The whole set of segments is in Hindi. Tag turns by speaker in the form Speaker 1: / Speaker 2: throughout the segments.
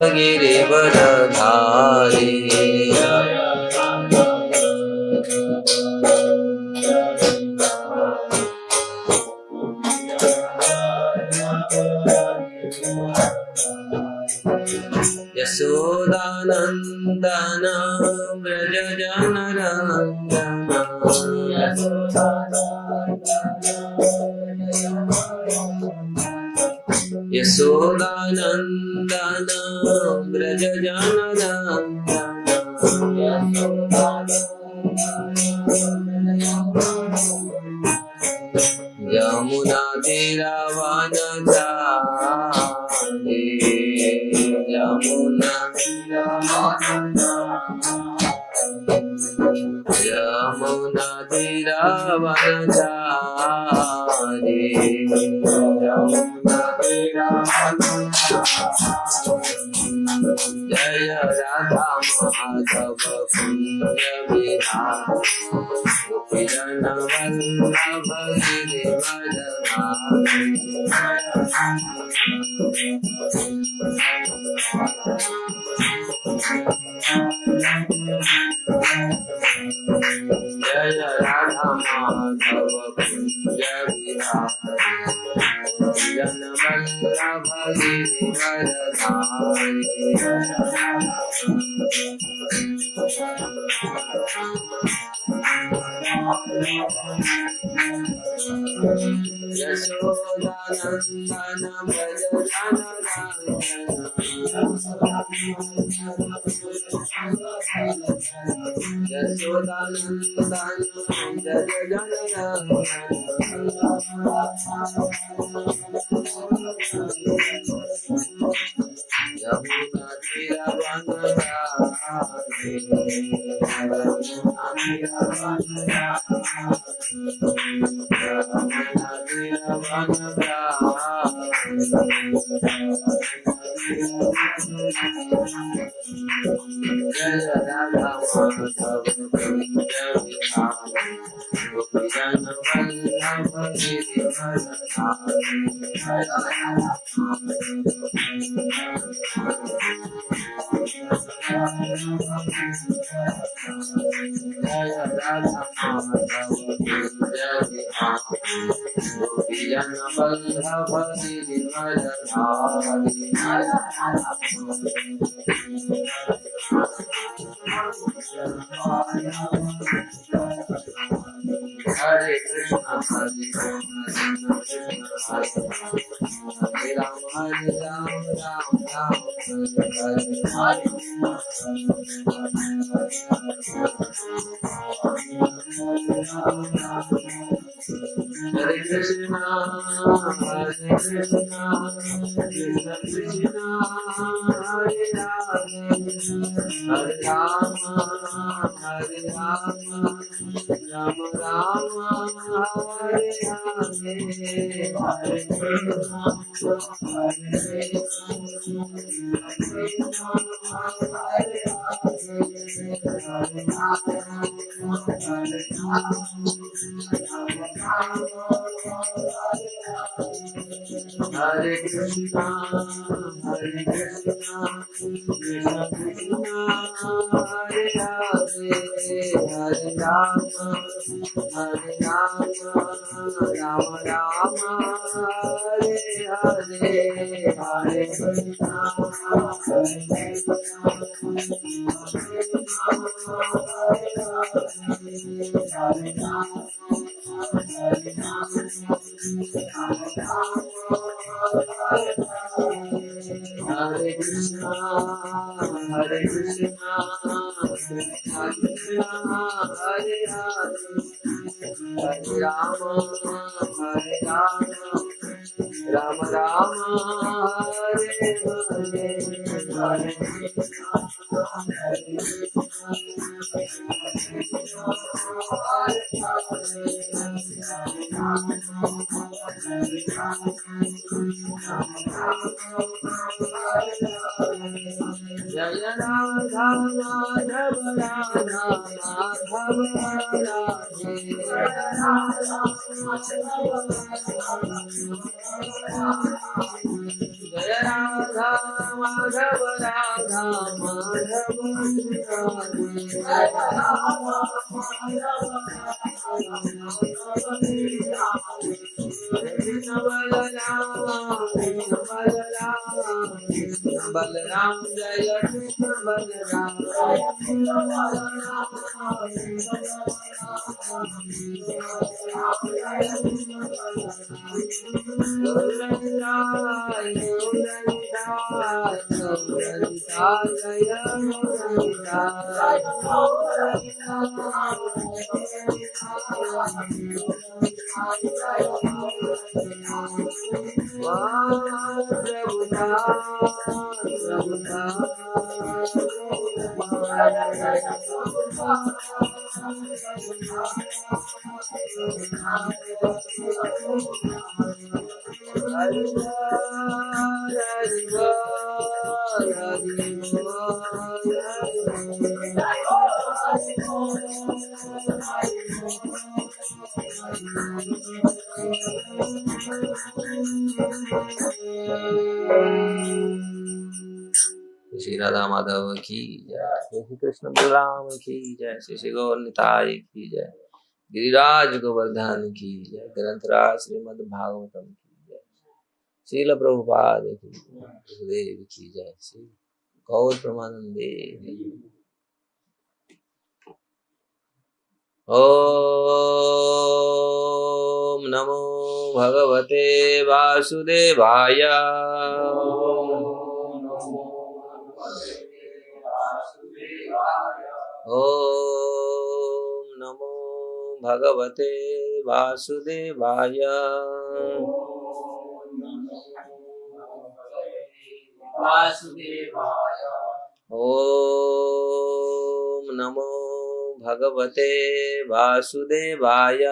Speaker 1: गिरिवरधारी यशोदानंदन व्रज जनरंजन यशोदानंदन व्रज जनरंजन यमुना तीरावनचारी यमुना यमुना तीरावनचारी जय राधा माधव कुंज विहारी गोपीजन वल्लभ गिरिवरधारी जय राधा माधव कुंज विहारी जन वल्लभ गिरिवरधारी यशोदानंदन व्रज जनरंजन यशोदानंदन व्रज जनरंजन यमुना तीरावनचारी जय राधा माधव कुंज विहारी गोपीजन वल्लभ गिरिवरधारी जय राधा माधव कुंज विहारी गोपीजन वल्लभ गिरिवरधारी हरे कृष्णा हरे राम हरे Ram Ram Ram Hare Hare Hare Krishna Krishna Krishna Hare Hare Ram Ram Ram Hare Hare Hare Hare Krishna, Hare Krishna, Krishna Krishna, Hare Hare, Hare Rama, Hare Rama, Rama Rama, Hare Hare, Hare Krishna, Hare Krishna, Hare Rama, Hare Rama, Hare Krishna, Hare Krishna, Krishna Krishna, Hare Hare, Hare Rama, Hare Rama, Rama Rama, Hare Hare, Hare Krishna, Hare Krishna, जय राधा माधव राधा माधव राधे जय राधा माधव राधा माधव कृष्ण बलराम जय कृष्ण बलराम श्री राधा माधव की जय, श्री कृष्ण बलराम की जय, श्री गौर निताय की जय, गिरिराज गोवर्धन की जय, ग्रंथराज श्रीमद् भागवतम की जय, श्रील प्रभुपाद की देव की जय, श्री गौर प्रमानंदे। ओम नमो भगवते वासुदेवाय। ओम नमो भगवते वासुदेवाय। ओम नमो भगवते वासुदेवाय।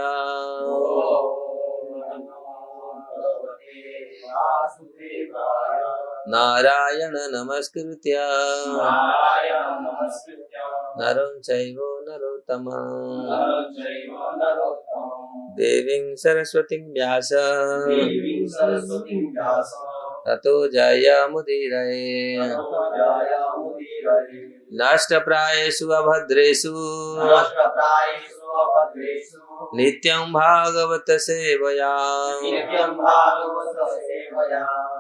Speaker 1: नारायण नमस्कृत्य नरं चैव नरोत्तमं देवीं सरस्वतीं व्यास ततो जयमुदीरये। नष्टप्रायेषु अभद्रेषु नित्यं भागवत सेवया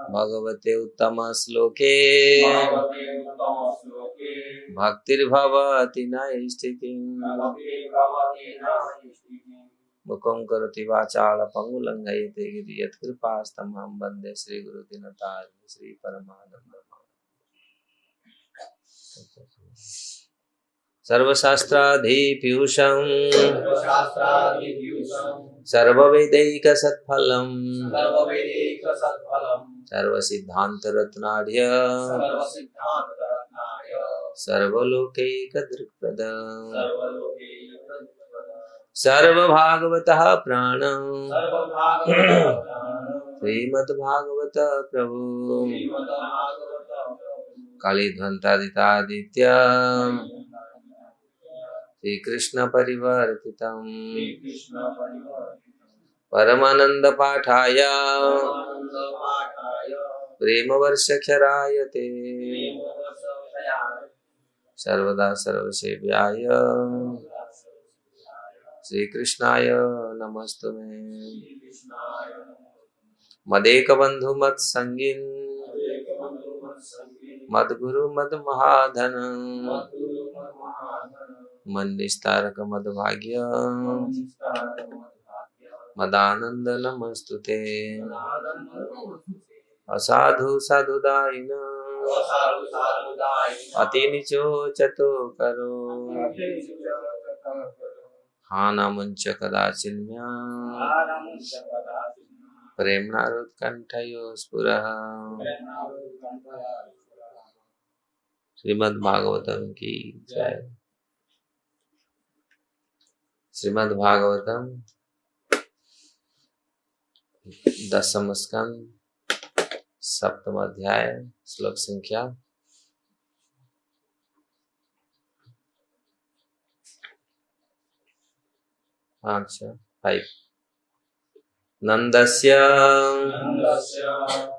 Speaker 1: भगवते उत्तम श्लोके भक्तिर्भवति नैष्ठिकीम्। मुखं करोति वाचालं पंगुलं लंघयते गिरि यत्कृपास्तमहं वन्दे श्रीगुरुदीनतारिणं श्रीपरमानन्दम्। सर्वशास्त्राधिपीयूषं सर्ववेदैकसत्फलं सर्वसिद्धान्तरत्नाढ्य सर्वलोकैकदृक्पदम् सर्वभागवतः प्राणं श्रीमद्भागवत प्रभु कालीध्वंतादितादित्य श्रीकृष्ण परिवर्तितम् परमानंद पाठाय प्रेमवर्षक्षराय ते सर्वदा सर्वसेव्याय श्रीकृष्णाय नमस्तुमे। मदेकबंधु मत्संगिन् मद्गुरु मद्महाधन मन्निस्तारक मद्भाग्य मदानंद नमस्तुते। असाधु साधुदायिन अति नीचो चतो करो हाना मुंच कदाचिन्या प्रेमनारुत्कंठयो स्फुरः। श्रीमद् भागवतम की जय। श्रीमद् भागवतम 10th स्कंद 7th अध्याय श्लोक संख्या अच्छा 5 नंदस्य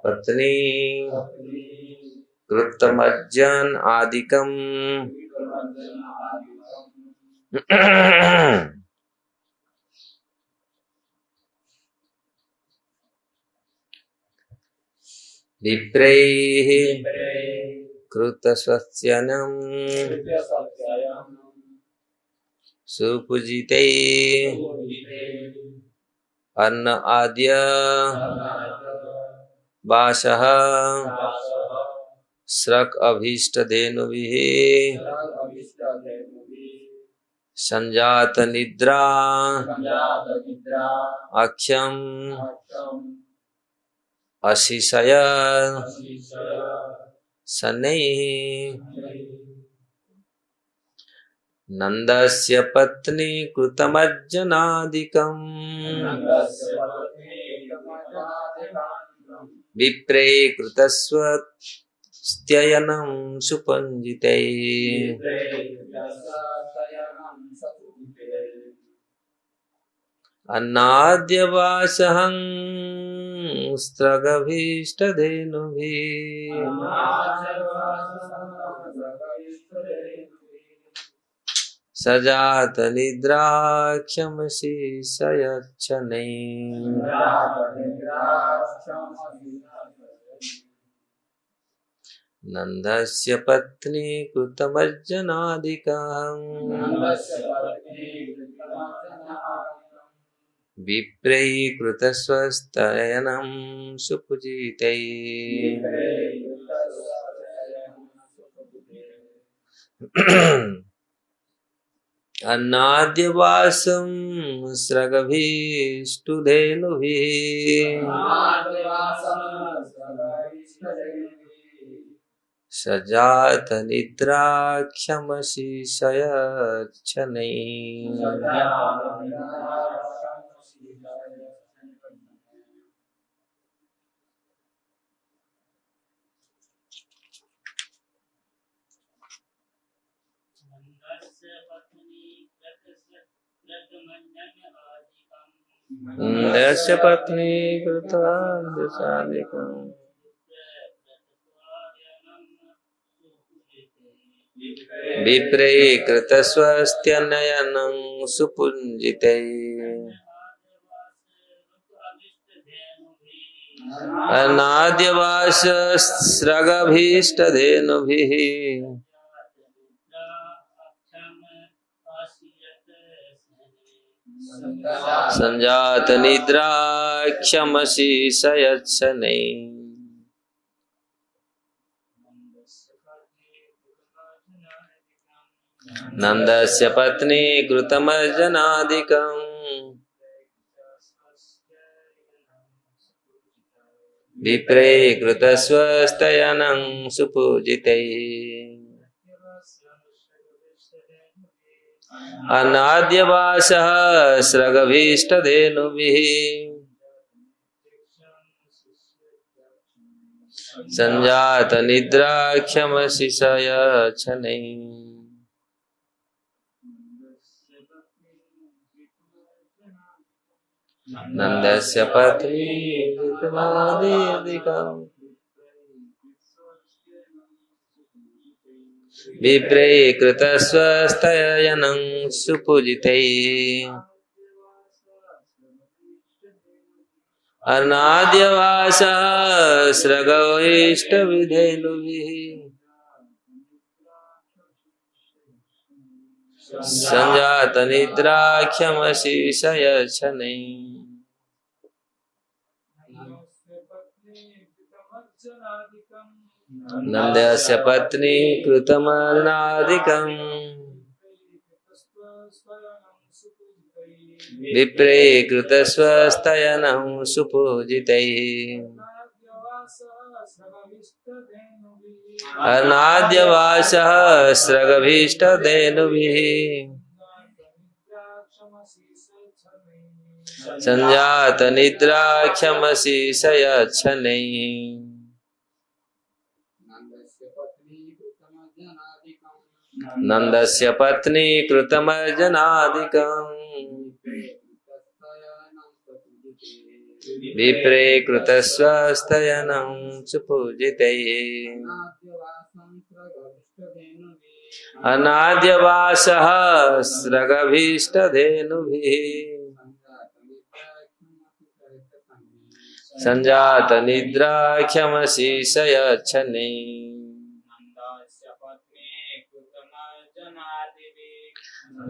Speaker 1: पत्नी कृतमज्जन आदिकम विप्रैः कृतस्वस्यनं सुपूजिते अन्न आद्य वासः स्रक अभीष्ट धेनुभिः संजात निद्रा अक्षम अशिशय शनैः नंदस्य पत्नी कृतमज्जनादिकम् विप्रे कृतस्वस्त्ययनं सुपञ्जिते अन्नाद्यवासहं स्त्रगभीष्टधेनुभिः सजात निद्राक्षमसि सयच्छनैः नंदस्य पत्नी कृतमज्जनादिकम् विप्रैः कृतस्वस्त्ययनं सुपूजिते अन्नाद्यवासं स्रगभीष्टधेनुभिः सजात निद्राक्षमसि सयच्छनैः नंदस्य पत्नी कृतमज्जनादिकम् विप्रे कृतस्वस्त्ययनं सुपूजिते अनाद्यवासस्रगभीष्टधेनुभिः संजात निद्राक्षमसि सयच्छनैः नंदस्य पत्नी कृतमज्जनादिकम् विप्रे कृतस्वस्त्ययनं सुपूजिते अनाद्यवासः स्रगभीष्टधेनुभिः संजात निद्राक्षमसि सयच्छनैः नंदस्य पत्नी कृतमज्जनादिकम् विप्रे कृतस्वस्त्ययनं सुपूजिते अनाद्यवासः स्रगभीष्टधेनुभिः संजात निद्राक्षमसि सयच्छनैः नंदस्य पत्नी कृतमज्जनादिकम् विप्रे कृतस्वस्त्ययनं सुपूजिते अनाद्यवासः स्रगभीष्टधेनुभिः संजात निद्राक्षमसि सयच्छनैः नंदस्य पत्नी कृतमज्जनादिकम् विप्रे कृतस्वस्तयनं सुपूजितैः अनाद्यवासः स्रगभीष्टधेनुभिः सञ्जातनिद्राख्यमशीषयच्छने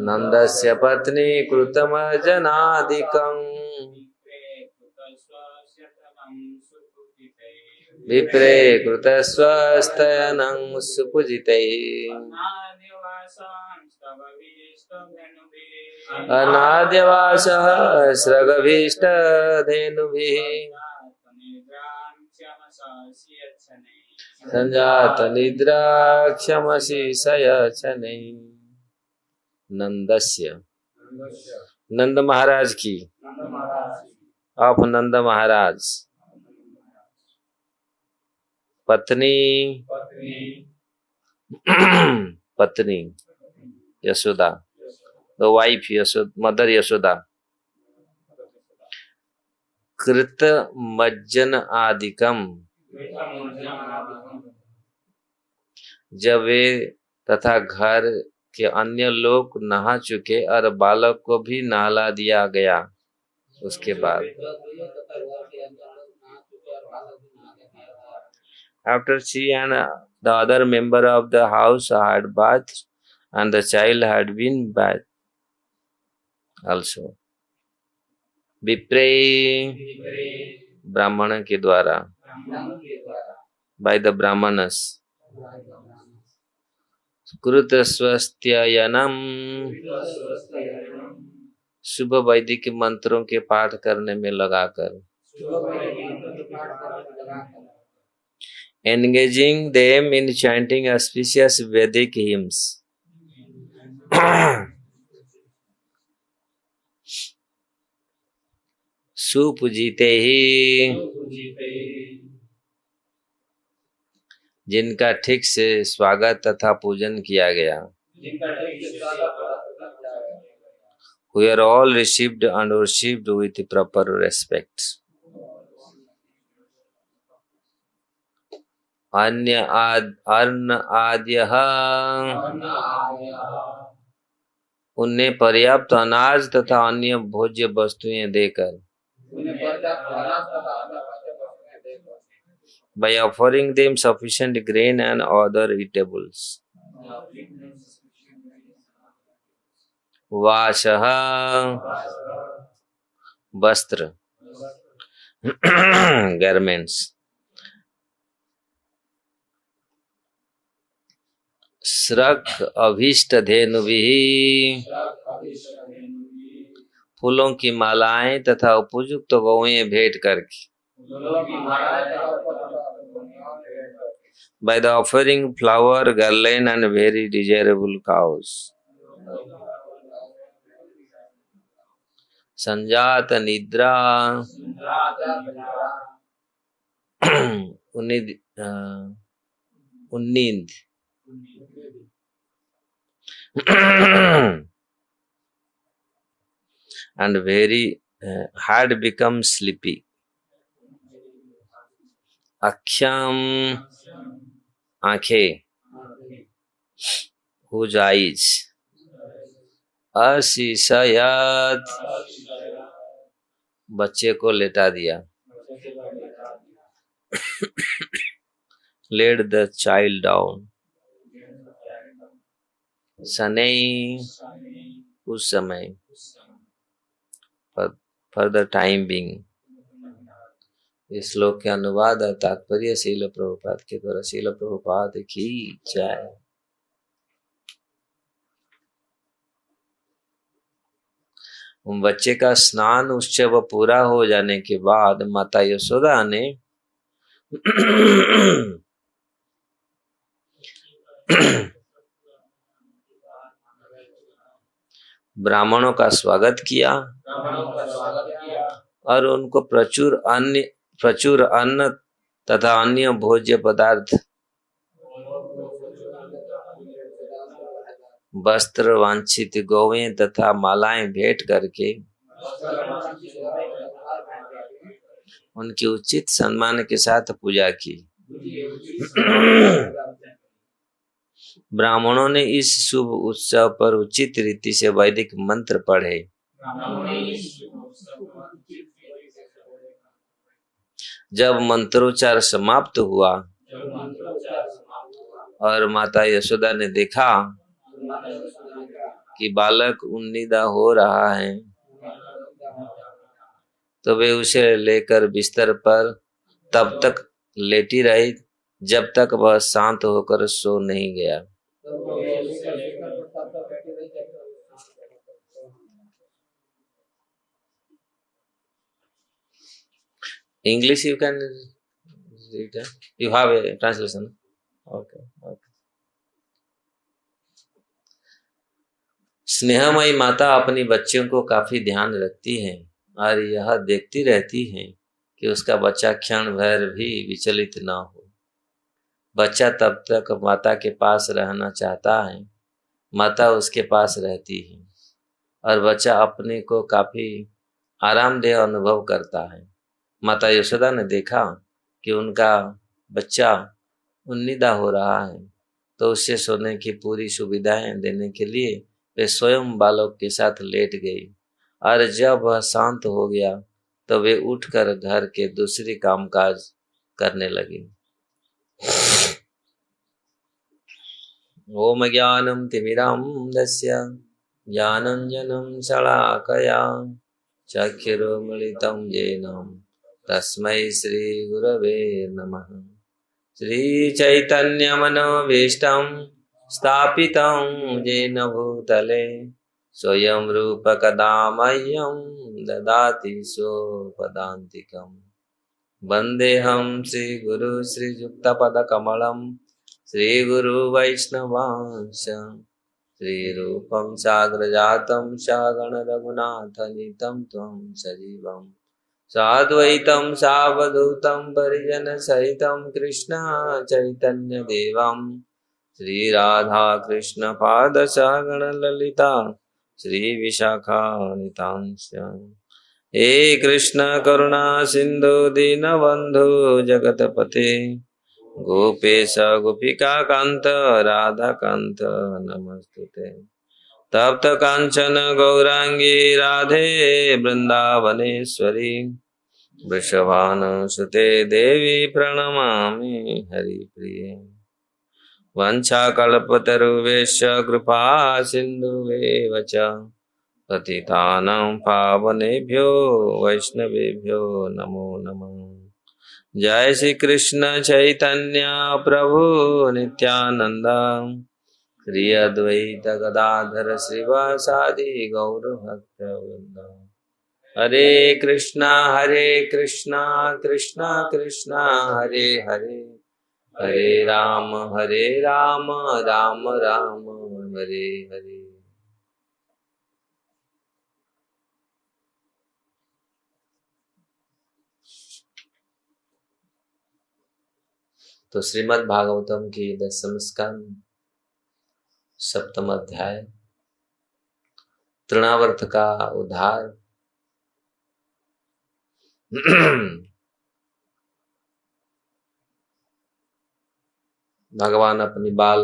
Speaker 1: नन्दस्य पत्नी कृतमर्जनादिकम् विप्रे कृतस्वस्तयनं सुपूजितैः अनाद्यवासः स्रगभीष्टधेनुभिः सञ्जातनिद्राख्यमशीषयच्छने। नंदस्य, नंद महाराज की, ऑफ नंद महाराज, पत्नी पत्नी Yashoda, the wife Yashoda, mother Yashoda, कृत मज्जन आदिकम, जब वे तथा घर के अन्य लोग नहा चुके और बालक को भी नहला दिया गया, उसके बाद after she and the other member of the house had bathed and the child had been bathed also. विप्रे, ब्राह्मण के द्वारा, by the brahmanas, कृत स्वस्त्ययनम, शुभ वैदिक मंत्रों के पाठ करने में लगाकर, engaging them in chanting auspicious Vedic hymns, सुपूजिते ही, जिनका ठीक से स्वागत तथा पूजन किया गया, who are all received and worshipped with proper respect. अन्न आद्यः, उन्हें पर्याप्त अनाज तथा अन्य भोज्य वस्तुएं देकर, by offering them sufficient grain and other eatables. वाशः, वस्त्र, garments. स्रक अभीष्ट धेनुभिः, फूलों की मालाएं तथा उपयुक्त गौएं भेंट करके, by the offering flower, garland and very desirable cows. संजात निद्रा, उन्नींद, and very had become sleepy. अक्षम, आंखें, whose eyes, अशिशयत, बच्चे को लेटा दिया, laid the child down. शनै, उस समय, for the time being. इस श्लोक के अनुवाद और तात्पर्य श्रील प्रभुपाद के द्वारा। श्रील प्रभुपाद की जय। बच्चे का स्नान उत्सव पूरा हो जाने के बाद माता यशोदा ने ब्राह्मणों का स्वागत किया और उनको प्रचुर अन्न तथा अन्य भोज्य पदार्थ, वस्त्र, वांछित गौएं तथा मालाएं भेंट करके उनकी उचित सम्मान के साथ पूजा की। ब्राह्मणों ने इस शुभ उत्सव पर उचित रीति से वैदिक मंत्र पढ़े। जब मंत्रोच्चार समाप्त हुआ और माता यशोदा ने देखा कि बालक उन्नीदा हो रहा है, तो वे उसे लेकर बिस्तर पर तब तक लेटी रही जब तक वह शांत होकर सो नहीं गया। English you can read. You have a translation. Okay. स्नेहमयी माता अपनी बच्चियों को काफी ध्यान रखती है और यह देखती रहती है कि उसका बच्चा क्षण भर भी विचलित न हो। बच्चा तब तक माता के पास रहना चाहता है, माता उसके पास रहती है और बच्चा अपने को काफी आरामदेह अनुभव करता है। माता यशोदा ने देखा कि उनका बच्चा उन्नीदा हो रहा है, तो उससे सोने की पूरी सुविधाएं देने के लिए वे स्वयं बालक के साथ लेट गई और जब वह शांत हो गया तो वे उठकर घर के दूसरी कामकाज करने लगी। ओम ज्ञानम तिमिरान्धस्य ज्ञानांजनं शलाकया चक्षुरुन्मीलितं येन तस्मै श्री गुरवे नमः। श्री चैतन्य मनोभीष्टं स्थापितं येन भूतले स्वयं रूप कदा मह्यं ददाति स्वपदान्तिकम्। वन्देऽहं श्रीगुरु श्रीयुक्तपदकमलं श्रीगुरु वैष्णवांश श्रीरूपं साग्रजातं सागण रघुनाथनितं त्वं सजीवं साद्वैतं सावधूतं परिजनसहितं कृष्ण चैतन्य देवं श्रीराधा कृष्ण पादसागण ललिता श्रीविशाखानितांश्च। हे कृष्ण करुणा सिंधु दीनबंधु जगतपते गोपेश गोपिका कांत राधा कांत नमस्तुते। तप्त कांचन गौरांगी राधे वृंदावनेश्वरी वृषभानुसुते देवी प्रणमामि हरिप्रिये। वंशाकल्पतरुभ्यश्च कृपा सिन्धुभ्येव च पतितानां पावनेभ्यो वैष्णवेभ्यो नमो नमः। जय श्री कृष्ण चैतन्य प्रभु नित्यानंद श्री अद्वैत गदाधर श्रीवासादि गौर भक्तवृंद। हरे कृष्णा कृष्णा कृष्णा हरे हरे, हरे राम राम राम हरे हरे। तो श्रीमद् भागवतम की 10वें स्कंद 7वां अध्याय तृणावर्त का उद्धार। भगवान अपनी बाल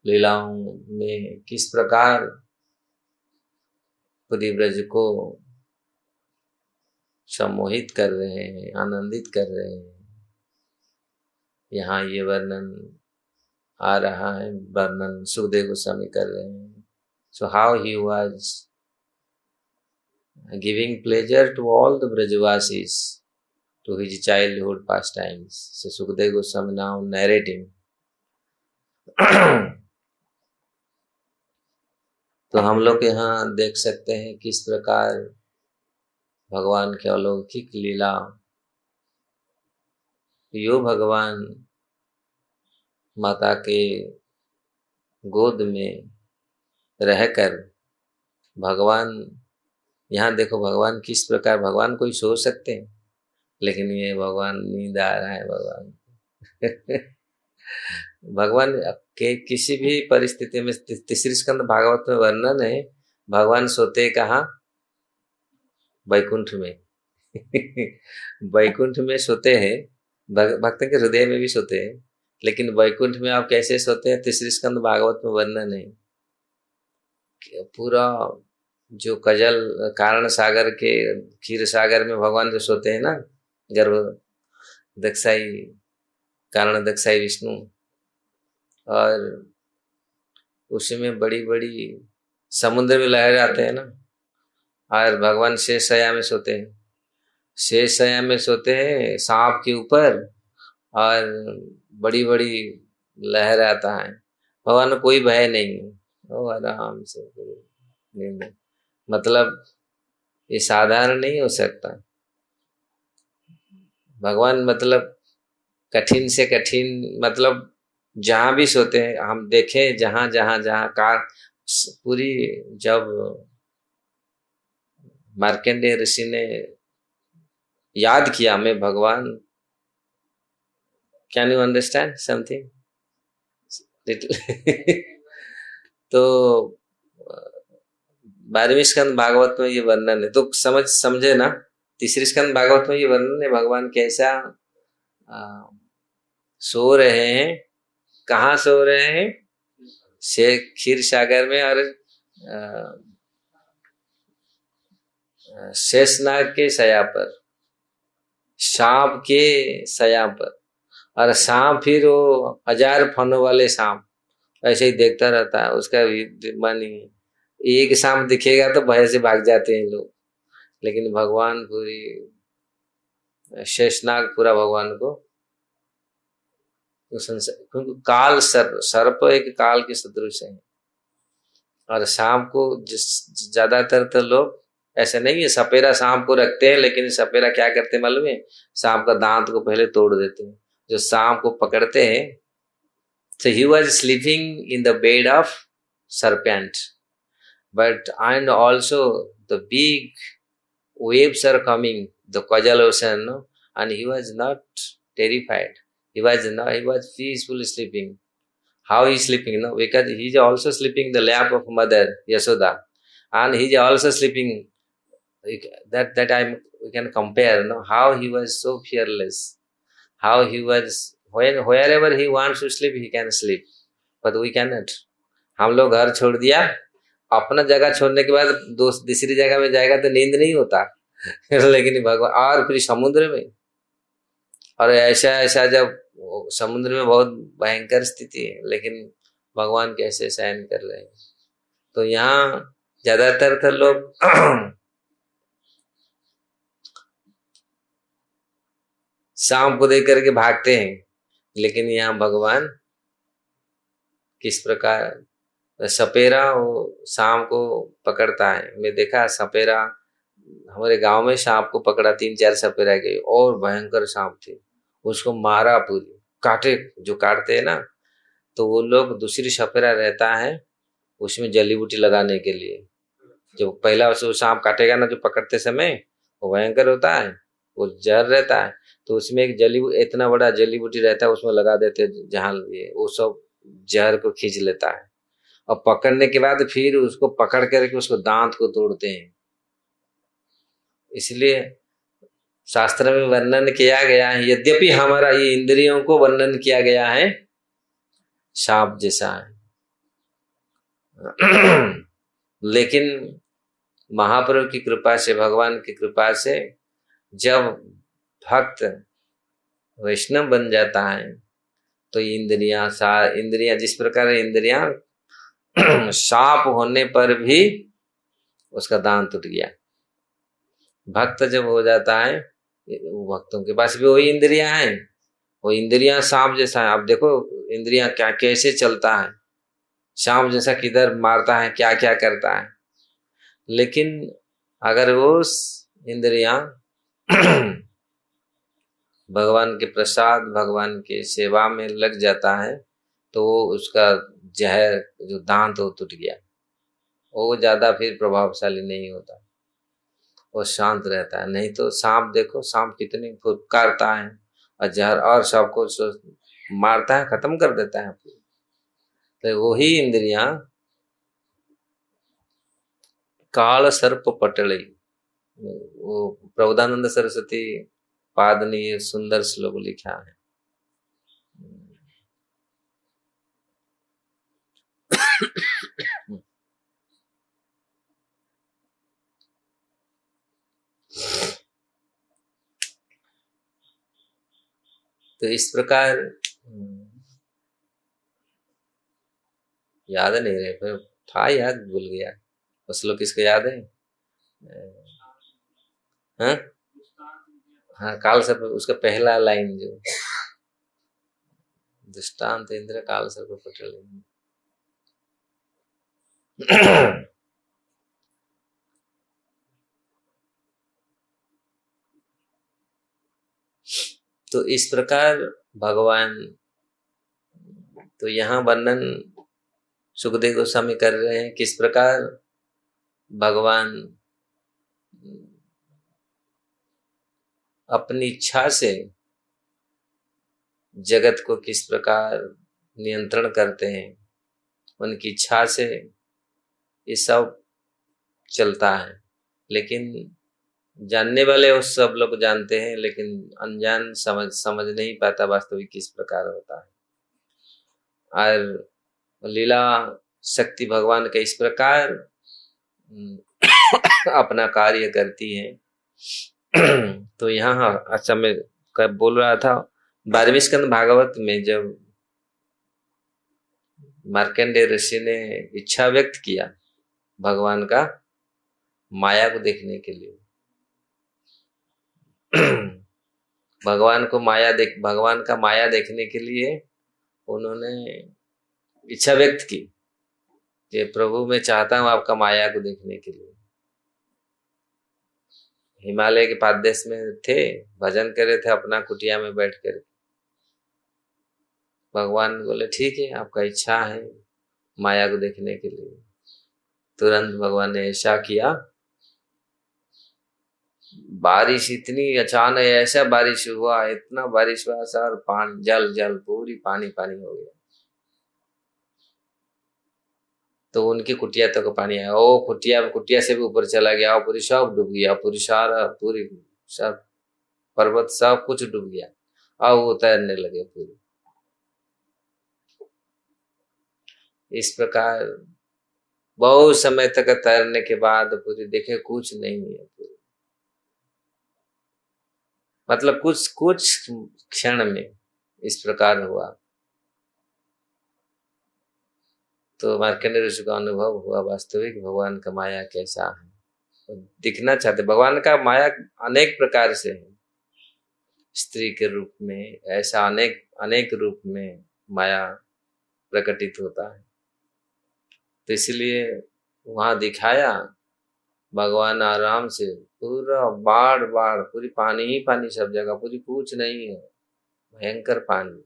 Speaker 1: लीलाओं में किस प्रकार पूरी ब्रज को सम्मोहित कर रहे हैं, आनंदित कर रहे हैं, यहाँ ये वर्णन आ रहा है। वर्णन सुखदेव गोस्वामी कर रहे हैं। So how he was giving pleasure to all the Brajwasis to his childhood pastimes. So Sukadeva Goswami now narrating. तो हम लोग यहाँ देख सकते हैं किस प्रकार भगवान की अलौकिक लीला। यो भगवान माता के गोद में रहकर भगवान, यहाँ देखो भगवान किस प्रकार, भगवान कोई सो सकते हैं लेकिन ये भगवान नींद आ रहा है भगवान। भगवान के किसी भी परिस्थिति में, तीसरी स्कंद भागवत में वर्णन है, भगवान सोते कहाँ? वैकुंठ में। वैकुंठ में सोते हैं, भक्त के हृदय में भी सोते हैं, लेकिन वैकुंठ में आप कैसे सोते हैं तीसरी स्कंद भागवत में वर्णन है। पूरा जो कजल कारण सागर के क्षीर सागर में भगवान जो सोते हैं ना, गर्भ दक्षाई कारण दक्षाई विष्णु, और उसमें बड़ी बड़ी समुद्र में लहर आते हैं ना, और भगवान शेष शय्या में सोते हैं, शेष शय्या में सोते हैं सांप के ऊपर, और बड़ी बड़ी लहर आता है। भगवान को कोई भय नहीं है, वो आराम से नींद। मतलब ये साधारण नहीं हो सकता। भगवान मतलब कठिन से कठिन, मतलब जहां भी सोते हैं हम देखें, जहां जहां जहां कार पूरी, जब मार्कंडेय ऋषि ने याद किया मैं भगवान, कैन यू अंडरस्टैंड समथिंग तो 12वीं स्कंद भागवत में ये वर्णन है, तो समझे ना। तीसरी स्कंद भागवत में ये वर्णन है भगवान कैसा सो रहे हैं, कहाँ सो रहे हैं, क्षीर सागर में, और शेषनाग के शया पर, सांप के शया पर, और सांप फिर वो 1000 फनों वाले सांप ऐसे ही देखता रहता है, उसका मन ही, एक सांप दिखेगा तो भय से भाग जाते हैं लोग, लेकिन भगवान पूरी शेषनाग पूरा भगवान को क्योंकि काल सर्प एक काल के सदृश है, और सांप को ज्यादातर तो लोग ऐसे नहीं है, सपेरा सांप को रखते हैं, लेकिन सपेरा क्या करते हैं मालूम है, सांप का दांत को पहले तोड़ देते हैं जो सांप को पकड़ते हैं। So he was sleeping in the bed of serpent, but and also the big waves are coming, the Kajal Ocean, no? And he was not terrified. He was peacefully sleeping. How he is sleeping? No, because he is also sleeping in the lap of mother Yashoda, and he is also sleeping. That we can compare. No, how he was so fearless. How he was wherever he wants to sleep, he can sleep. But we cannot. हम लोग घर छोड़ दिया, अपना जगह छोड़ने के बाद दूसरी जगह में जाएगा तो नींद नहीं होता। लेकिन भगवान, और फिर समुद्र में, और ऐसा ऐसा जब समुद्र में बहुत भयंकर स्थिति है, लेकिन भगवान कैसे सहन कर रहे हैं। तो यहाँ ज्यादातर तो लोग सांप को देख करके भागते हैं, लेकिन यहाँ भगवान किस प्रकार सपेरा वो सांप को पकड़ता है। मैं देखा सपेरा, हमारे गांव में सांप को पकड़ा, 3-4 सपेरा गए और भयंकर सांप थे, उसको मारा पूरी, काटे जो काटते हैं ना, तो वो लोग दूसरी सपेरा रहता है उसमें जली बूटी लगाने के लिए। जो पहला सांप काटेगा ना जो पकड़ते समय, वो भयंकर होता है, वो जहर रहता है, तो उसमें एक इतना बड़ा जली बूटी रहता है, उसमें लगा देते जहां वो सब जहर को खींच लेता है, और पकड़ने के बाद फिर उसको पकड़ करके उसको दांत को तोड़ते हैं। इसलिए शास्त्र में वर्णन किया गया है, यद्यपि हमारा ये इंद्रियों को वर्णन किया गया है सांप जैसा है, लेकिन महाप्रभु की कृपा से, भगवान की कृपा से जब भक्त वैष्णव बन जाता है तो इंद्रियां जिस प्रकार इंद्रियां सांप होने पर भी उसका दांत टूट गया। भक्त जब हो जाता है, भक्तों के पास भी वही इंद्रियां हैं, वो इंद्रियां सांप जैसा है। आप देखो इंद्रियां क्या कैसे चलता है, सांप जैसा किधर मारता है, क्या क्या करता है। लेकिन अगर वो इंद्रियां भगवान के प्रसाद, भगवान के सेवा में लग जाता है, तो वो उसका जहर जो दांत हो टूट गया, वो ज्यादा फिर प्रभावशाली नहीं होता, वो शांत रहता है। नहीं तो सांप देखो, सांप कितनी फुफकारता है और जहर और सबको मारता है, खत्म कर देता है। तो वही इंद्रियां काल सर्प पटलई, वो प्रबोधानंद सरस्वती पाद ने ये सुंदर श्लोक लिखा है। तो इस प्रकार याद नहीं रहे, पर था याद, भूल गया। वो श्लोक किसको याद है? हाँ हाँ, काल सर्प, उसका पहला लाइन जो दृष्टांत इंद्र काल सर्प पटल। तो इस प्रकार भगवान, तो यहाँ वर्णन सुखदेव गोस्वामी कर रहे हैं किस प्रकार भगवान अपनी इच्छा से जगत को किस प्रकार नियंत्रण करते हैं। उनकी इच्छा से ये सब चलता है, लेकिन जानने वाले उस सब लोग जानते हैं, लेकिन अनजान समझ नहीं पाता वास्तविक किस प्रकार होता है। और लीला शक्ति भगवान का इस प्रकार अपना कार्य करती है। तो यहाँ अच्छा मैं बोल रहा था 12वें स्कंद भागवत में जब मार्कंडेय ऋषि ने इच्छा व्यक्त किया भगवान का माया को देखने के लिए, भगवान का माया देखने के लिए उन्होंने इच्छा व्यक्त की कि प्रभु मैं चाहता हूं आपका माया को देखने के लिए। हिमालय के पाददेश में थे, भजन कर रहे थे अपना कुटिया में बैठ कर। भगवान बोले ठीक है, आपका इच्छा है माया को देखने के लिए। तुरंत भगवान ने ऐसा किया, बारिश इतनी अचानक, ऐसा बारिश हुआ, इतना बारिश हुआ सर, पानी जल पूरी पानी हो गया। तो उनकी कुटिया तक तो पानी आया, वो कुटिया से भी ऊपर चला गया, पूरी सब डूब गया, पूरी सब पर्वत सब कुछ डूब गया। अब वो तैरने लगे पूरी। इस प्रकार बहुत समय तक तैरने के बाद पूरी देखे कुछ नहीं है पूरी, मतलब कुछ क्षण में इस प्रकार हुआ। तो मार्कंडेय ऋषि का अनुभव हुआ वास्तविक भगवान का माया कैसा है, तो दिखना चाहते। भगवान का माया अनेक प्रकार से है, स्त्री के रूप में, ऐसा अनेक रूप में माया प्रकटित होता है। तो इसलिए वहां दिखाया भगवान आराम से पूरा बाढ़ पूरी पानी ही पानी सब जगह, पूरी कुछ नहीं है, भयंकर पानी।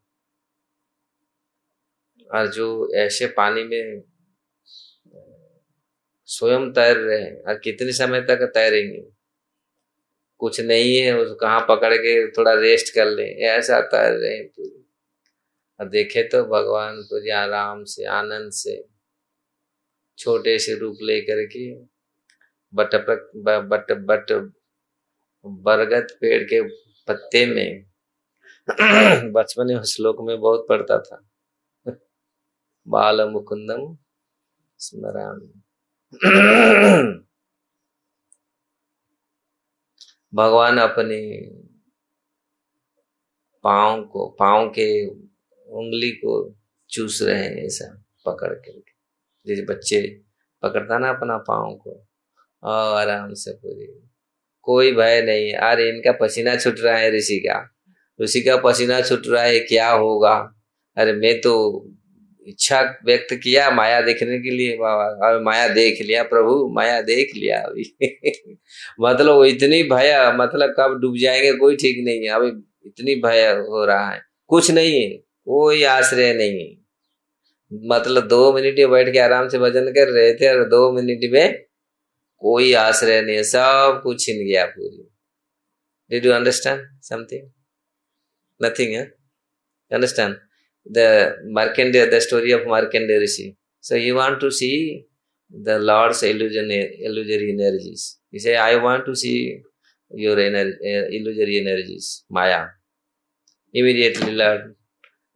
Speaker 1: और जो ऐसे पानी में स्वयं तैर रहे हैं, और कितने समय तक तैरेंगे, कुछ नहीं है, उसको कहाँ पकड़ के थोड़ा रेस्ट कर ले, ऐसा तैर रहे हैं पूरी। और देखे तो भगवान पूरी आराम से आनंद से छोटे से रूप लेकर के बरगद पेड़ के पत्ते में बचपन में श्लोक में बहुत पढ़ता था, बाल मुकुंदम स्मरामि। भगवान अपने पाँव के उंगली को चूस रहे हैं, ऐसा पकड़ के, जैसे बच्चे पकड़ता ना अपना पाँव को, और आराम से पूरी, कोई भय नहीं। अरे इनका पसीना छूट रहा है, ऋषि का पसीना छूट रहा है, क्या होगा। अरे मैं तो इच्छा व्यक्त किया माया देखने के लिए, और माया देख लिया प्रभु, माया देख लिया अभी। मतलब इतनी भय, मतलब कब डूब जाएंगे कोई ठीक नहीं है, अभी इतनी भय हो रहा है, कुछ नहीं है, कोई आश्रय नहीं है। मतलब 2 मिनट बैठ के आराम से भजन कर रहे थे, और 2 मिनट में कोई आश्रय नहीं है, सब कुछ छिन गया पूरी। Did you understand something? Nothing है? Understand the story of Markandeya Rishi. So you want to see the Lord's illusory energies. He say, I want to see your illusory energies, Maya. Immediately, Lord,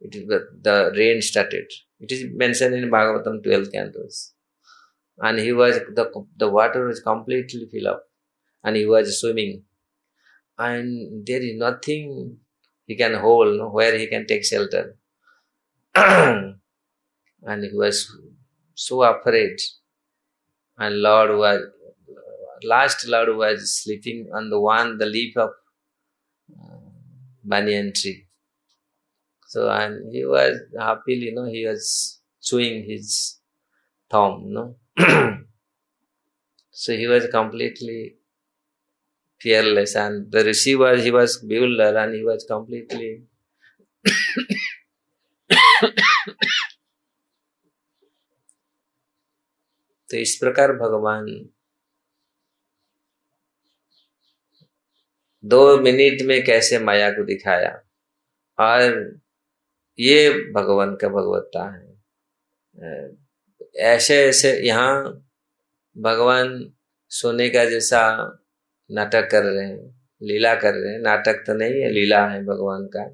Speaker 1: the rain started. It is mentioned in Bhagavatam 12 cantos. And the water was completely filled up, and he was swimming. And there is nothing he can hold, no, where he can take shelter. And he was so afraid. And Lord was sleeping on the leaf of banyan tree. So, and he was happily, he was chewing his thumb, So he was completely fearless, and the rishi he was bewildered, and he was completely तो इस प्रकार भगवान 2 मिनट में कैसे माया को दिखाया, और ये भगवान का भगवत्ता है। ऐसे ऐसे यहाँ भगवान सोने का जैसा नाटक कर रहे हैं, लीला कर रहे हैं। नाटक तो नहीं है, लीला है भगवान का।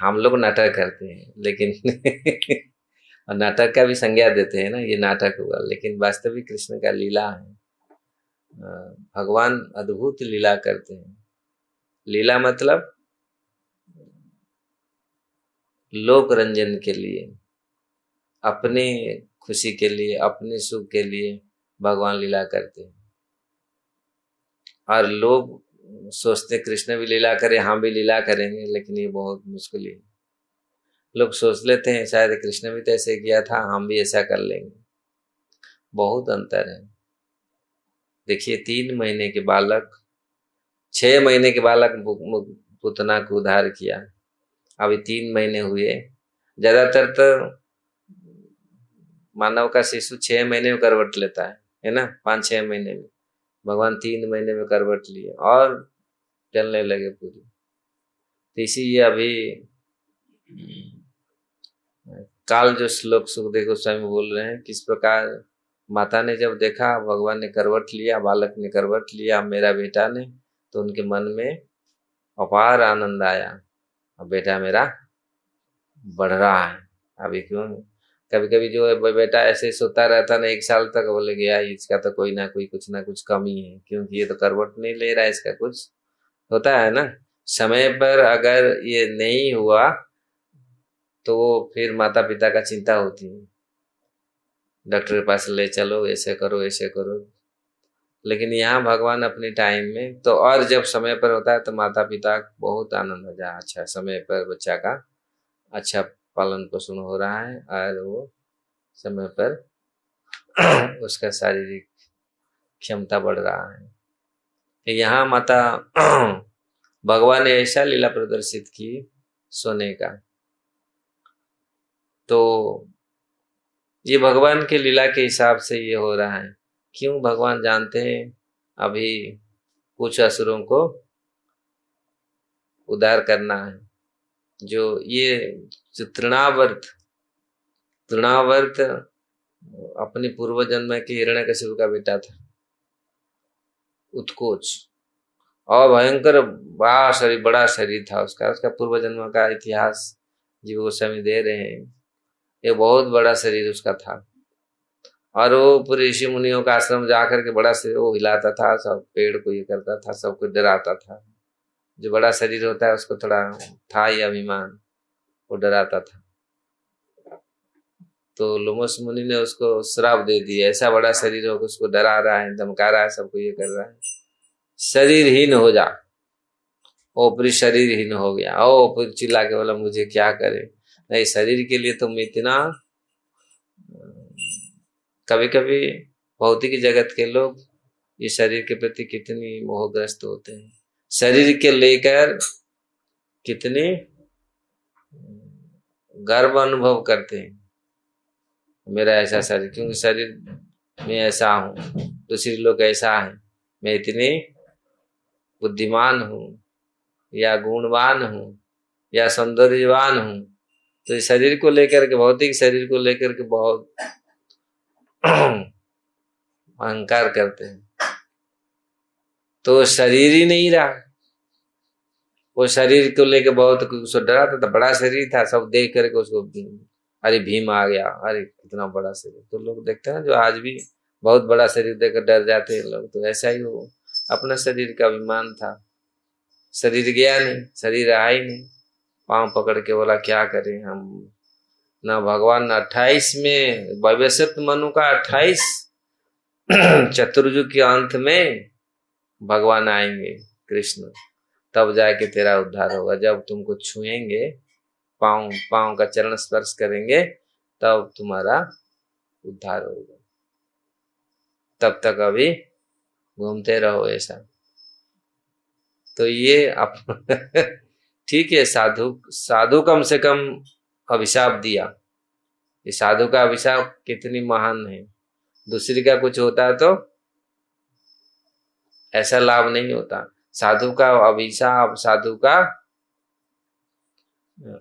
Speaker 1: हम लोग नाटक करते हैं, लेकिन और नाटक का भी संज्ञा देते हैं ना, ये नाटक हुआ, लेकिन वास्तविक कृष्ण का लीला है। भगवान अद्भुत लीला करते हैं। लीला मतलब लोक रंजन के लिए, अपने खुशी के लिए, अपने सुख के लिए भगवान लीला करते हैं। और लोग सोचते कृष्ण भी लीला करे, हम भी लीला करेंगे, लेकिन ये बहुत मुश्किल है। लोग सोच लेते हैं शायद कृष्ण भी तो ऐसे किया था, हम भी ऐसा कर लेंगे। बहुत अंतर है। देखिए 3 महीने के बालक, 6 महीने के बालक पुतना को उद्धार किया, अभी 3 महीने हुए। ज्यादातर तो मानव का शिशु 6 महीने में करवट लेता है ना, 5-6 महीने में। भगवान 3 महीने में करवट लिए और चलने लगे पूरी। तो इसीलिए अभी काल जो श्लोक सुखदेव गोस्वामी बोल रहे हैं, किस प्रकार माता ने जब देखा भगवान ने करवट लिया, बालक ने करवट लिया मेरा बेटा ने, तो उनके मन में अपार आनंद आया। अब बेटा मेरा बढ़ रहा है। अभी क्यों कभी कभी जो है बेटा ऐसे सोता रहता ना 1 साल तक, बोले गया इसका तो कोई ना कोई कुछ ना कुछ कमी है, क्योंकि ये तो करवट नहीं ले रहा है, इसका कुछ होता है ना। समय पर अगर ये नहीं हुआ तो फिर माता पिता का चिंता होती है, डॉक्टर के पास ले चलो, ऐसे करो ऐसे करो। लेकिन यहाँ भगवान अपने टाइम में तो, और जब समय पर होता है तो माता पिता बहुत आनंद हो जाए, अच्छा समय पर बच्चा का अच्छा पालन पोषण हो रहा है और वो समय पर उसका शारीरिक क्षमता बढ़ रहा है। यहाँ माता भगवान ने ऐसा लीला प्रदर्शित की सोने का, तो ये भगवान के लीला के हिसाब से ये हो रहा है। क्यों? भगवान जानते हैं अभी कुछ असुरों को उद्धार करना है। जो ये जो तृणावर्त अपनी पूर्व जन्म के हिरण्यकशिपु का बेटा था, उत्कोच, और भयंकर बड़ा शरीर था उसका पूर्व जन्म का इतिहास जीव गोस्वामी दे रहे हैं। ये बहुत बड़ा शरीर उसका था, और वो पूरे ऋषि मुनियों का आश्रम जाकर के बड़ा शरीर वो हिलाता था, सब पेड़ को ये करता था, सबको डराता था। जो बड़ा शरीर होता है उसको थोड़ा था ही अभिमान, वो डराता था। तो लोमस मुनि ने उसको श्राप दे दिया, ऐसा बड़ा शरीर हो उसको डरा रहा है, धमका रहा है, सबको ये कर रहा है, शरीरहीन हो जा। वो पूरी शरीरहीन हो गया। ओ फिर चिल्ला के बोला मुझे क्या करे, नहीं शरीर के लिए तुम इतना, कभी कभी भौतिक जगत के लोग ये शरीर के प्रति कितनी मोहग्रस्त होते हैं, शरीर के लेकर कितने गर्व अनुभव करते हैं, मेरा ऐसा शरीर, क्योंकि शरीर में ऐसा हूं, दूसरे लोग ऐसा है, मैं इतने बुद्धिमान हूं या गुणवान हूं या सौंदर्यवान हूं। तो इस शरीर को लेकर के, भौतिक शरीर को लेकर के बहुत अहंकार करते हैं। तो शरीर ही नहीं रहा। वो शरीर को लेके बहुत उसको डरा था, बड़ा शरीर था, सब देख करके उसको अरे भीम आ गया, अरे कितना बड़ा शरीर। तो लोग देखते हैं ना, जो आज भी बहुत बड़ा शरीर देखकर डर जाते हैं लोग, तो ऐसा ही वो अपना शरीर का अभिमान था। शरीर गया नहीं, शरीर रहा ही नहीं, पांव पकड़ के बोला क्या करें हम। ना भगवान 28 में भविष्यत मनु का 28 चतुर्युग के अंत में भगवान आएंगे कृष्ण, तब जाके तेरा उद्धार होगा। जब तुमको छुएंगे, पांव पांव का चरण स्पर्श करेंगे, तब तुम्हारा उद्धार होगा। तब तक अभी घूमते रहो ऐसा। तो ये ठीक है, साधु साधु कम से कम अभिशाप दिया। ये साधु का अभिशाप कितनी महान है। दूसरी का कुछ होता तो ऐसा लाभ नहीं होता। साधु का अभिशाप, साधु का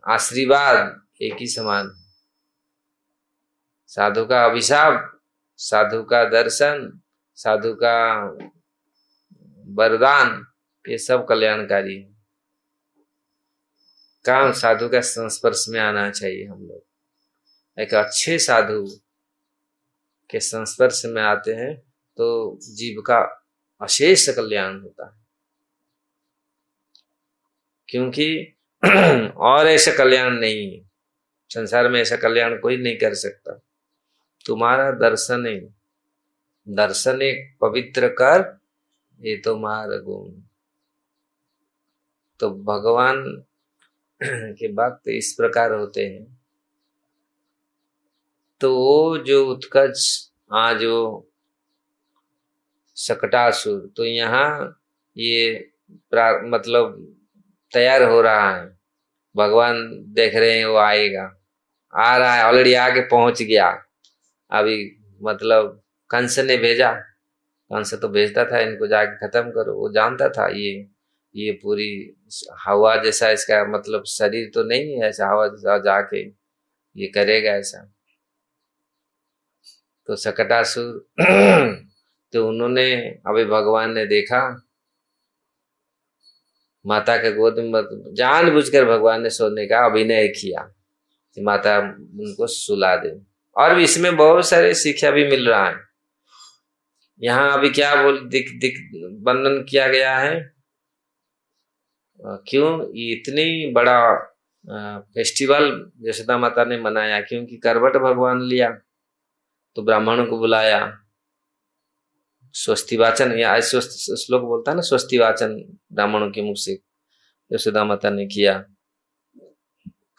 Speaker 1: आशीर्वाद एक ही समान। साधु का अभिशाप, साधु का दर्शन, साधु का वरदान, ये सब कल्याणकारी है। काम साधु का संस्पर्श में आना चाहिए हम लोग। एक अच्छे साधु के संस्पर्श में आते हैं तो जीव का अशेष कल्याण होता है। क्योंकि और ऐसा कल्याण नहीं है संसार में, ऐसा कल्याण कोई नहीं कर सकता। तुम्हारा दर्शन एक पवित्र कर, ये तो मार गुण। तो भगवान के भक्त इस प्रकार होते हैं। तो वो जो उत्कर्ष, आज जो शकटासुर, तो यहाँ ये मतलब तैयार हो रहा है। भगवान देख रहे हैं वो आएगा, आ रहा है, ऑलरेडी आके पहुंच गया। अभी मतलब कंस ने भेजा, कंस तो भेजता था इनको जाके खत्म करो। वो जानता था ये पूरी हवा जैसा इसका मतलब शरीर तो नहीं है, ऐसा हवा जैसा जाके ये करेगा ऐसा। तो शकटासुर तो उन्होंने, अभी भगवान ने देखा माता के गोद में, जानबूझकर भगवान ने सोने का अभिनय किया कि माता उनको सुला दे। और भी इसमें बहुत सारे शिक्षा भी मिल रहा है। यहाँ अभी क्या वर्णन किया गया है, क्यों इतनी बड़ा फेस्टिवल यशोदा माता ने मनाया, क्योंकि करवट भगवान लिया तो ब्राह्मणों को बुलाया, स्वस्ति वाचन, या श्लोक बोलता है ना, स्वस्ति वाचन ब्राह्मणों के मुख से यशोदा माता ने किया।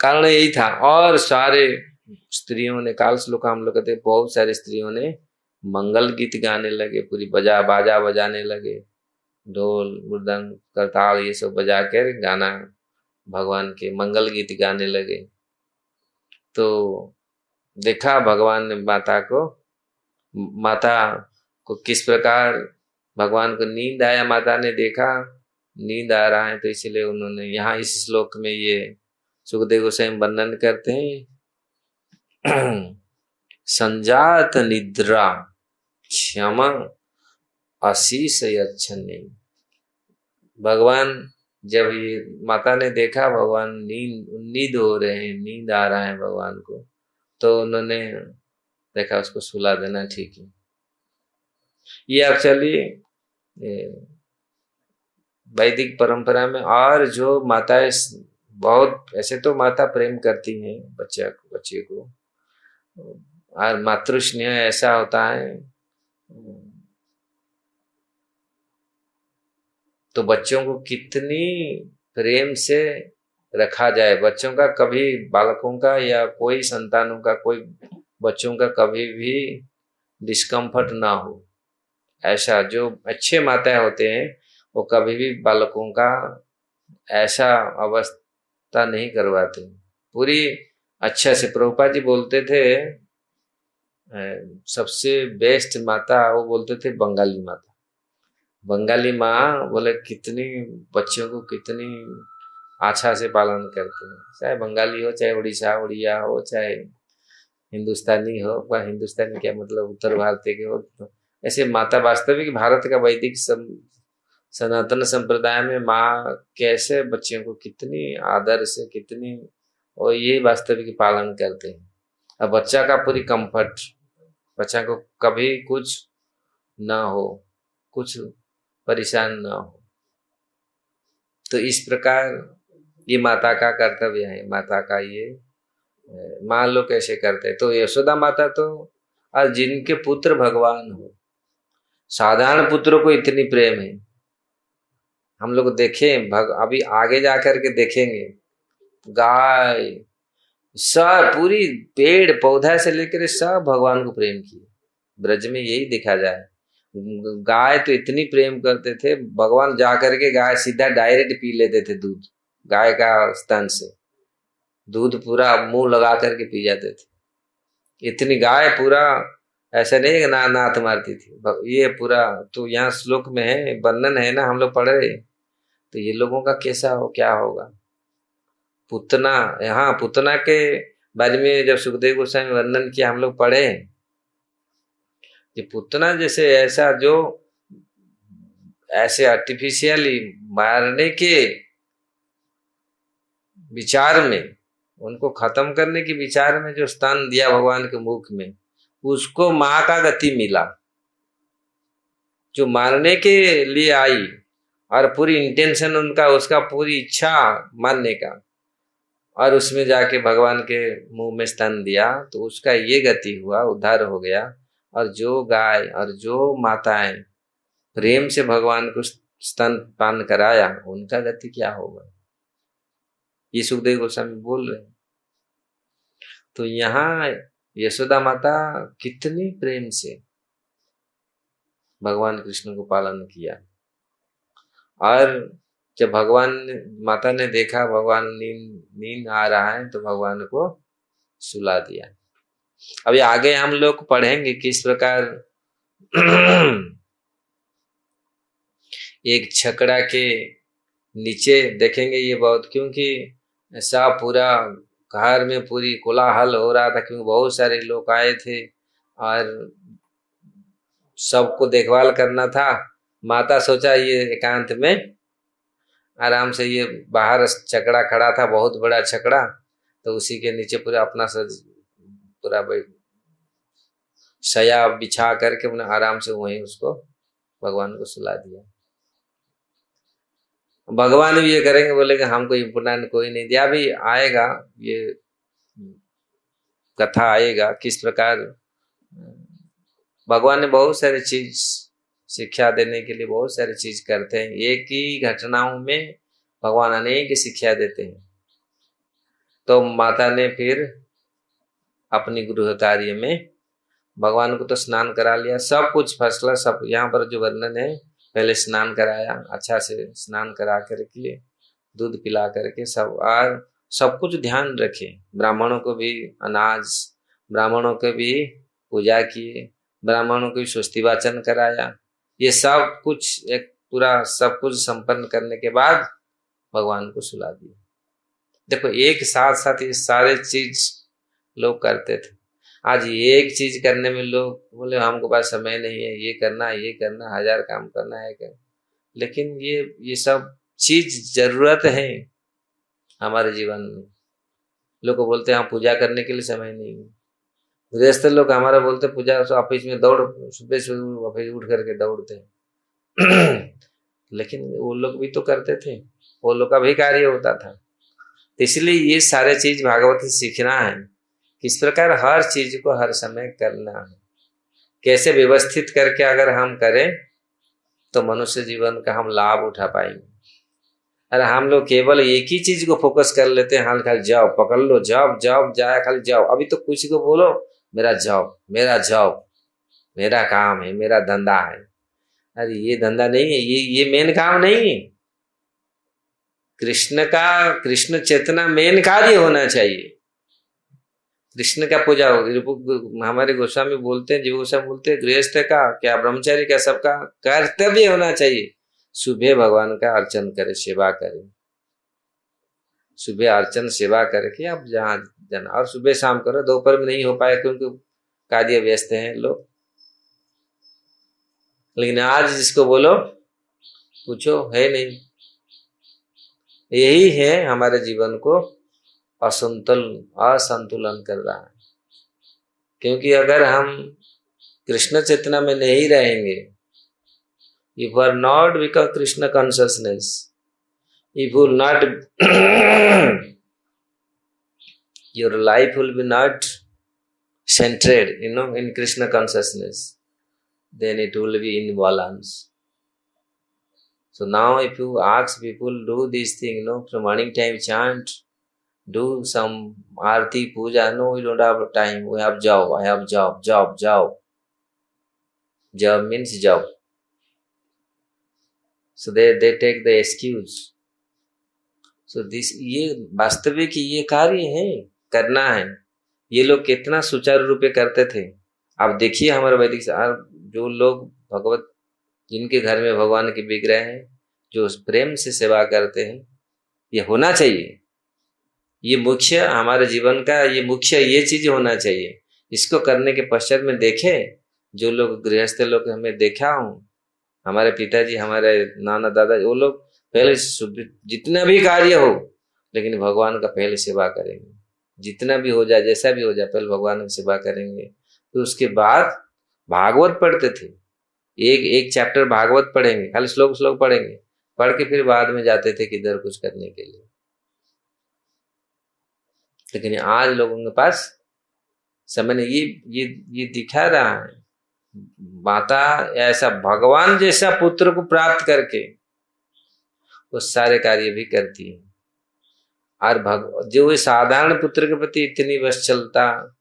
Speaker 1: कारण यही था। और सारे स्त्रियों ने, काल श्लोक हम लोग कहते, बहुत सारी स्त्रियों ने मंगल गीत गाने लगे, पूरी बाजा बजाने लगे, ढोल मृदंग करताल ये सब बजा कर गाना, भगवान के मंगल गीत गाने लगे। तो देखा भगवान ने माता को किस प्रकार भगवान को नींद आया, माता ने देखा नींद आ रहा है, तो इसलिए उन्होंने यहाँ इस श्लोक में ये सुखदेव गोस्वामी वर्णन करते हैं संजात निद्रा क्षमा आशीष यच्छन्ने। भगवान जब ये माता ने देखा भगवान नींद हो रहे हैं, नींद आ रहा है भगवान को, तो उन्होंने देखा उसको सुला देना ठीक है। ये एक्चुअली वैदिक परंपरा में, और जो माताएं बहुत, ऐसे तो माता प्रेम करती हैं बच्चे को, और मातृ स्नेह ऐसा होता है तो बच्चों को कितनी प्रेम से रखा जाए। बच्चों का कभी, बालकों का या कोई संतानों का, कोई बच्चों का कभी भी डिस्कम्फर्ट ना हो, ऐसा जो अच्छे माताएं होते हैं वो कभी भी बालकों का ऐसा अवस्था नहीं करवाते, पूरी अच्छा से। प्रभुपाद जी बोलते थे सबसे बेस्ट माता वो बोलते थे बंगाली माता। बंगाली माँ बोले कितनी बच्चों को कितनी अच्छा से पालन करते हैं, चाहे बंगाली हो, चाहे उड़िया हो, चाहे हिंदुस्तानी हो, वह हिंदुस्तानी क्या मतलब उत्तर भारतीय के हो, ऐसे माता वास्तविक भारत का वैदिक सनातन संप्रदाय में माँ कैसे बच्चियों को कितनी आदर से कितनी, और ये वास्तविक पालन करते हैं। अब बच्चा का पूरी कंफर्ट, बच्चा को कभी कुछ ना हो, कुछ परेशान ना हो। तो इस प्रकार ये माता का कर्तव्य है, माता का ये मान लो कैसे करते हैं। तो यशोदा माता तो, और जिनके पुत्र भगवान हो, साधारण पुत्रों को इतनी प्रेम है। हम लोग देखें अभी आगे जाकर के देखेंगे, गाय सब पूरी पेड़ पौधा से लेकर सब भगवान को प्रेम किए। ब्रज में यही देखा जाए, गाय तो इतनी प्रेम करते थे, भगवान जाकर के गाय सीधा डायरेक्ट पी लेते थे दूध, गाय का स्तन से दूध पूरा मुंह लगा करके पी जाते थे। इतनी गाय पूरा, ऐसा नहीं ना नाथ मारती थी ये पूरा। तो यहाँ श्लोक में है, वर्णन है ना, हम लोग पढ़ रहे, तो ये लोगों का कैसा हो, क्या होगा। पुतना, यहाँ पुतना के बारे में जब सुखदेव गोस्वामी वर्णन किया, हम लोग पढ़े कि पुतना जैसे ऐसा जो ऐसे आर्टिफिशियली मारने के विचार में, उनको खत्म करने के विचार में जो स्थान दिया भगवान के मुख में, उसको माँ का गति मिला। जो मारने के लिए आई और पूरी इंटेंशन उनका, उसका पूरी इच्छा मारने का, और उसमें जाके भगवान के मुंह में स्तन दिया, तो उसका ये गति हुआ, उद्धार हो गया। और जो गाय और जो माताएं प्रेम से भगवान को स्तन पान कराया, उनका गति क्या होगा, ये सुखदेव गोस्वामी बोल रहे हैं। तो यहाँ यशोदा माता कितनी प्रेम से भगवान कृष्ण को पालन किया। और जब भगवान माता ने देखा भगवान नींद आ रहा है, तो भगवान को सुला दिया। अभी आगे हम लोग पढ़ेंगे किस प्रकार एक छकड़ा के नीचे देखेंगे ये बहुत, क्योंकि ऐसा पूरा घर में पूरी कोलाहल हो रहा था, क्योंकि बहुत सारे लोग आए थे और सबको देखभाल करना था। माता सोचा ये एकांत में आराम से, ये बाहर छकड़ा खड़ा था, बहुत बड़ा छकड़ा, तो उसी के नीचे पूरा अपना पूरा शया बिछा करके उन्हें आराम से वहीं उसको भगवान को सुला दिया। भगवान भी ये करेंगे, बोलेंगे हमको इम्पोर्टेंट कोई नहीं दिया। भी आएगा, ये कथा आएगा किस प्रकार भगवान ने बहुत सारी चीज शिक्षा देने के लिए बहुत सारी चीज करते हैं। एक ही घटनाओं में भगवान अनेक शिक्षा देते हैं। तो माता ने फिर अपनी गृह कार्य में भगवान को तो स्नान करा लिया, सब कुछ फैसला, सब यहाँ पर जो वर्णन है, पहले स्नान कराया, अच्छा से स्नान करा करके दूध पिला करके सब, और सब कुछ ध्यान रखे। ब्राह्मणों को भी अनाज, ब्राह्मणों को भी पूजा किए, ब्राह्मणों को भी स्वस्ति वाचन कराया। ये सब कुछ एक पूरा सब कुछ संपन्न करने के बाद भगवान को सुला दिया। देखो एक साथ साथ ये सारे चीज लोग करते थे। आज एक चीज करने में लोग बोले हमको पास समय नहीं है, ये करना, ये करना, हजार काम करना है क्या। लेकिन ये सब चीज जरूरत है हमारे जीवन में। लोग बोलते हैं हम पूजा करने के लिए समय नहीं है। गृहस्थ लोग हमारा बोलते पूजा, ऑफिस में दौड़, सुबह से ऑफिस उठ करके दौड़ते हैं लेकिन वो लोग भी तो करते थे, वो लोग का भी कार्य होता था। इसलिए ये सारे चीज भागवत से सीखना है, किस प्रकार हर चीज को हर समय करना है, कैसे व्यवस्थित करके अगर हम करें तो मनुष्य जीवन का हम लाभ उठा पाएंगे। अरे हम लोग केवल एक ही चीज को फोकस कर लेते हैं, हाल खाली जॉब पकड़ लो, जॉब जॉब जाए, खाली जॉब। अभी तो किसी को बोलो मेरा जॉब, मेरा जॉब, मेरा काम है, मेरा धंधा है। अरे ये धंधा नहीं है, ये मेन काम नहीं है। कृष्ण चेतना मेन कार्य होना चाहिए। कृष्ण का पूजा हो, हमारे गोस्वामी बोलते हैं, जीव गोस्वामी बोलते हैं, गृहस्थ का क्या, ब्रह्मचारी का, सबका कर्तव्य होना चाहिए सुबह भगवान का अर्चन करे, सेवा करे। सुबह अर्चन सेवा करके आप जहाँ जाना, और सुबह शाम करो, दोपहर में नहीं हो पाए क्योंकि कार्य व्यस्त हैं लोग। लेकिन आज जिसको बोलो पूछो, है नहीं। यही है हमारे जीवन को असंतुलन कर रहा है। क्योंकि अगर हम कृष्ण चेतना में नहीं रहेंगे, if we are not become Krishna consciousness, if you will not your life will be not centered, in Krishna consciousness, then it will be in balance. So now if you ask people do this thing, from morning time chant, do some arti puja, no, we don't have time, we have job, I have job. Job means job. So they take the excuse. So this ये वास्तविक ये कार्य है, करना है। ये लोग कितना सुचारू रूप से करते थे। आप देखिए हमारे वैदिक जो लोग भगवत, जिनके घर में भगवान के विग्रह हैं, जो प्रेम से सेवा करते हैं, ये होना चाहिए। ये मुख्य हमारे जीवन का ये चीज होना चाहिए। इसको करने के पश्चात में देखे जो लोग गृहस्थ लोग हमें देखा हूं, हमारे पिताजी, हमारे नाना दादा, वो लोग पहले जितना भी कार्य हो, लेकिन भगवान का पहले सेवा करेंगे। जितना भी हो जाए, जैसा भी हो जाए, पहले भगवान की सेवा करेंगे। तो उसके बाद भागवत पढ़ते थे। एक चैप्टर भागवत पढ़ेंगे, खाली श्लोक पढ़ेंगे, पढ़ के फिर बाद में जाते थे किधर कुछ करने के लिए। लेकिन आज लोगों के पास समय ने ये दिखा रहा है, माता ऐसा भगवान जैसा पुत्र को प्राप्त करके वो सारे कार्य भी करती है। और जो साधारण पुत्र के प्रति इतनी वत्सलता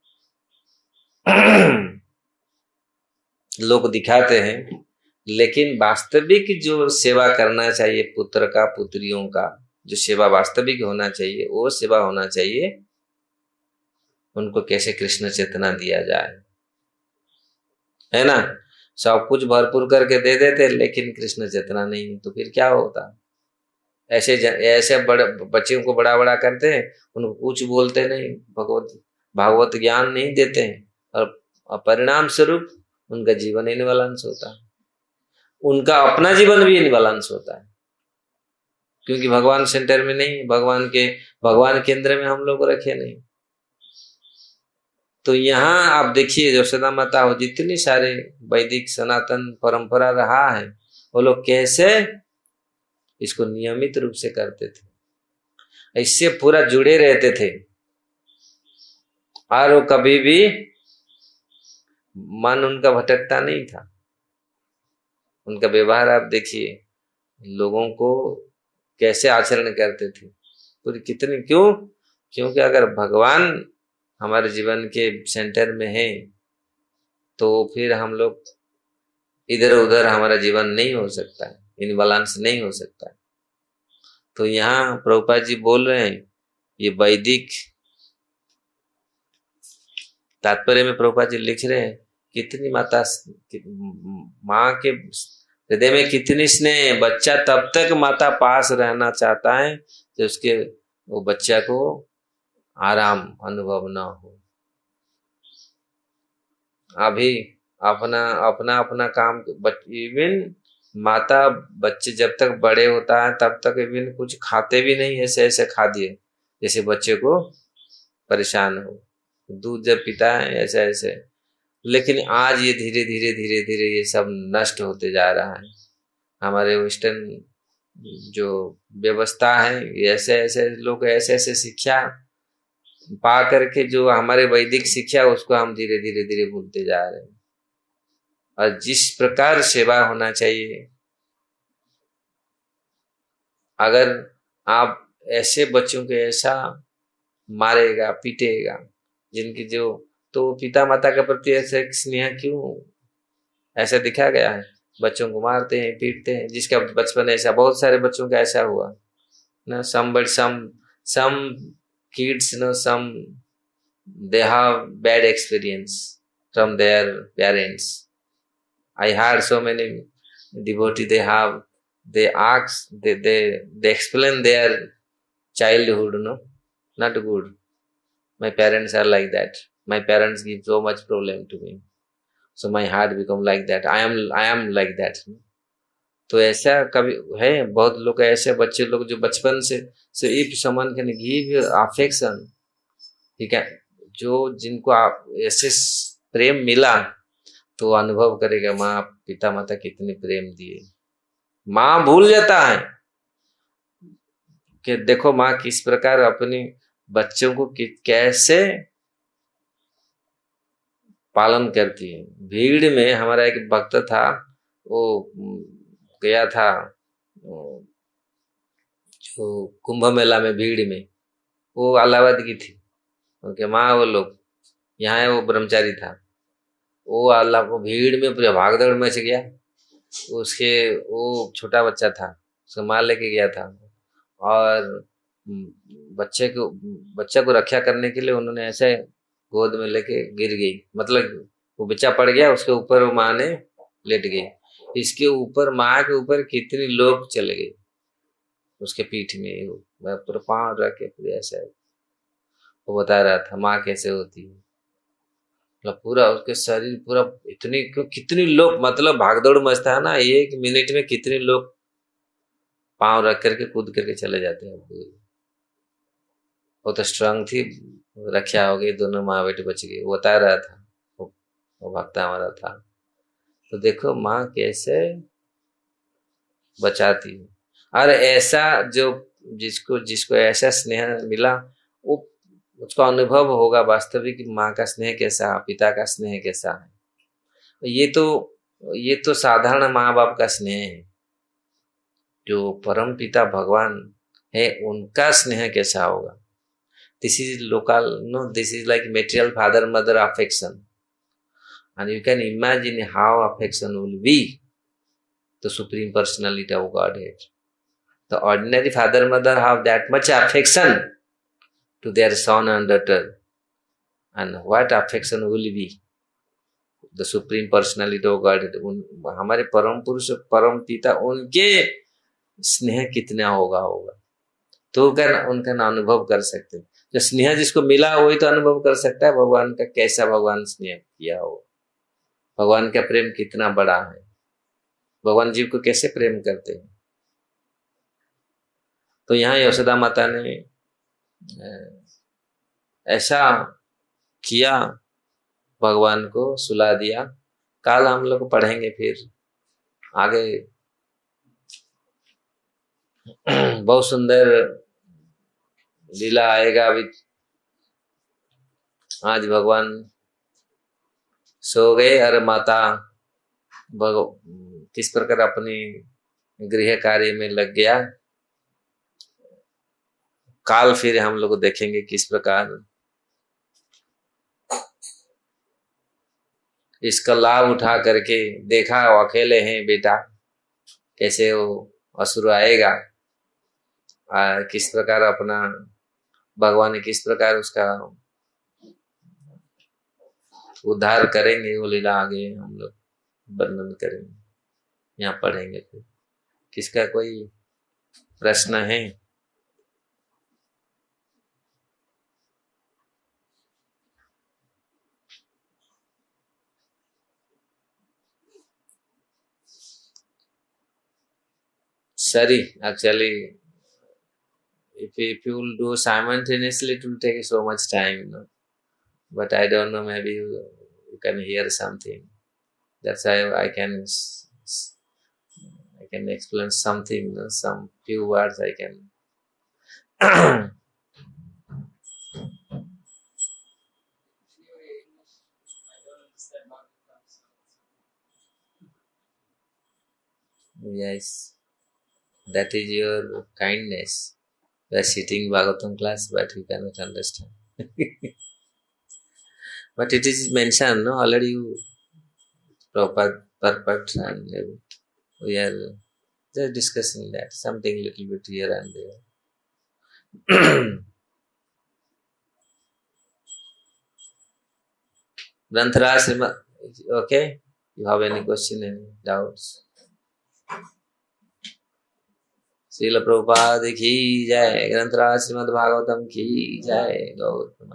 Speaker 1: लोग दिखाते हैं, लेकिन वास्तविक जो सेवा करना चाहिए पुत्र का, पुत्रियों का जो सेवा वास्तविक होना चाहिए, वो सेवा होना चाहिए उनको कैसे कृष्ण चेतना दिया जाए, है ना। सब कुछ भरपूर करके दे देते, लेकिन कृष्ण चेतना नहीं, तो फिर क्या होता। ऐसे बड़े बच्चों को बड़ा करते हैं, उनको कुछ बोलते नहीं, भागवत ज्ञान नहीं देते हैं, और परिणाम स्वरूप उनका जीवन इनबैलेंस होता है, उनका अपना जीवन भी इनबैलेंस होता है। क्योंकि भगवान सेंटर में नहीं, भगवान केंद्र में हम लोग रखे नहीं। तो यहाँ आप देखिए यशोदा माता हो, जितनी सारे वैदिक सनातन परंपरा रहा है, वो लोग कैसे इसको नियमित रूप से करते थे, इससे पूरा जुड़े रहते थे, और वो कभी भी मन उनका भटकता नहीं था। उनका व्यवहार आप देखिए, लोगों को कैसे आचरण करते थे पूरी कितनी, क्योंकि अगर भगवान हमारे जीवन के सेंटर में है, तो फिर हम लोग इधर उधर हमारा जीवन नहीं हो सकता है, इनबैलेंस नहीं हो सकता है। तो यहाँ प्रभुपाद जी बोल रहे हैं, ये वैदिक तात्पर्य में प्रभुपाद जी लिख रहे हैं, कितनी माँ के हृदय में कितनी स्नेह। बच्चा तब तक माता पास रहना चाहता है जब वो बच्चा को आराम अनुभव ना हो। अभी अपना काम, इवन माता बच्चे जब तक बड़े होता है तब तक इवन कुछ खाते भी नहीं, ऐसे खा दिए जैसे बच्चे को परेशान हो, दूध जब पीता है ऐसे। लेकिन आज ये धीरे धीरे ये सब नष्ट होते जा रहा है। हमारे वेस्टर्न जो व्यवस्था है, ऐसे लोग ऐसे शिक्षा पा करके जो हमारे वैदिक शिक्षा, उसको हम धीरे धीरे भूलते जा रहे हैं। और जिस प्रकार सेवा होना चाहिए, अगर आप ऐसे बच्चों को ऐसा मारेगा पीटेगा जिनकी तो पिता माता के प्रति ऐसे स्नेह क्यों ऐसा दिखा गया है। बच्चों को मारते हैं, पीटते हैं, जिसका बचपन ऐसा, बहुत सारे बच्चों का ऐसा हुआ ना। some kids, some they have bad experience from their parents. I heard so many devotees, they explain their childhood, not good. My parents are like that. My parents give so much problem to me, so my heart become like that. I am like that. तो ऐसा कभी है, बहुत लोग ऐसे बच्चे लोग जो बचपन से if someone can give affection, ठीक है, जो जिनको आप ऐसे प्रेम मिला तो अनुभव करेगा माँ पिता माता कितने प्रेम दिए। माँ भूल जाता है कि देखो माँ किस प्रकार अपने बच्चों को कैसे पालन करती है। भीड़ में हमारा एक भक्त था, वो गया था जो कुंभ मेला में, भीड़ में, वो इलाहाबाद की थी, उनके माँ वो लोग यहाँ है, वो ब्रह्मचारी था, वो अल्लाह को भीड़ में पूरा भागदौड़ मच गया। उसके वो छोटा बच्चा था, उसको माँ लेके गया था, और बच्चे को रक्षा करने के लिए उन्होंने ऐसे गोद में लेके गिर गई, मतलब वो बच्चा पड़ गया, उसके ऊपर वो माँ ने लेट गई, इसके ऊपर माँ के ऊपर कितने लोग चले गए, उसके पीठ में मैं पूरा पाँव रख के पूरे ऐसे, वो बता रहा था माँ कैसे होती है, मतलब पूरा उसके शरीर पूरा इतनी कितनी लोग, मतलब भागदौड़ मचता है ना, 1 मिनट में कितने लोग पांव रख करके कूद करके चले जाते हैं। वो तो स्ट्रांग थी, रक्षा हो गई, दोनों माँ बेटे बच गए, वो बता रहा था, वो भक्ता हमारा था। तो देखो माँ कैसे बचाती है। और ऐसा जो जिसको जिसको ऐसा स्नेह मिला, वो उसका अनुभव होगा वास्तविक माँ का स्नेह कैसा है, पिता का स्नेह कैसा है। ये तो साधारण माँ बाप का स्नेह है, जो परम पिता भगवान है उनका स्नेह कैसा होगा। This is local, no, this is like material father mother affection, and you can imagine how affection will be the supreme personality of Godhead. The ordinary father mother have that much affection to their son and daughter, and what affection will be the supreme personality of Godhead. हमारे परम पुरुष परम पिता उनके स्नेह कितना होगा तो उनका अनुभव कर सकते हैं। जो स्नेह जिसको मिला वही तो अनुभव कर सकता है भगवान का, कैसा भगवान स्नेह किया हो, भगवान का प्रेम कितना बड़ा है, भगवान जीव को कैसे प्रेम करते हैं। तो यहाँ यशोदा माता ने ऐसा किया, भगवान को सुला दिया। कल हम लोग पढ़ेंगे फिर आगे, बहुत सुंदर लीला आएगा। अभी आज भगवान सो गए और माता किस प्रकार अपनी गृह कार्य में लग गया। काल फिर हम लोग देखेंगे किस प्रकार इसका लाभ उठा करके देखा, वो अकेले हैं बेटा, कैसे वो असुर आएगा, किस प्रकार अपना भगवान ने किस प्रकार उसका उद्धार करेंगे, वो लीला आगे हम लोग वर्णन करेंगे, यहाँ पढ़ेंगे। फिर किसका कोई प्रश्न है? Sorry, actually, if you will do simultaneously, it will take so much time, you know. But I don't know, maybe you can hear something. That's why I can explain something, you know, some few words I can. Yes, that is your kindness. You are sitting Bhagavatam class, but you cannot understand. But it is mentioned, no? Already you perfect, and we are just discussing that, something little bit here and there. Granthara Srimad, okay? You have any question, any doubts? Srila Prabhupada की जय, ग्रंथराज श्रीमद् भागवतम की जय, गौतम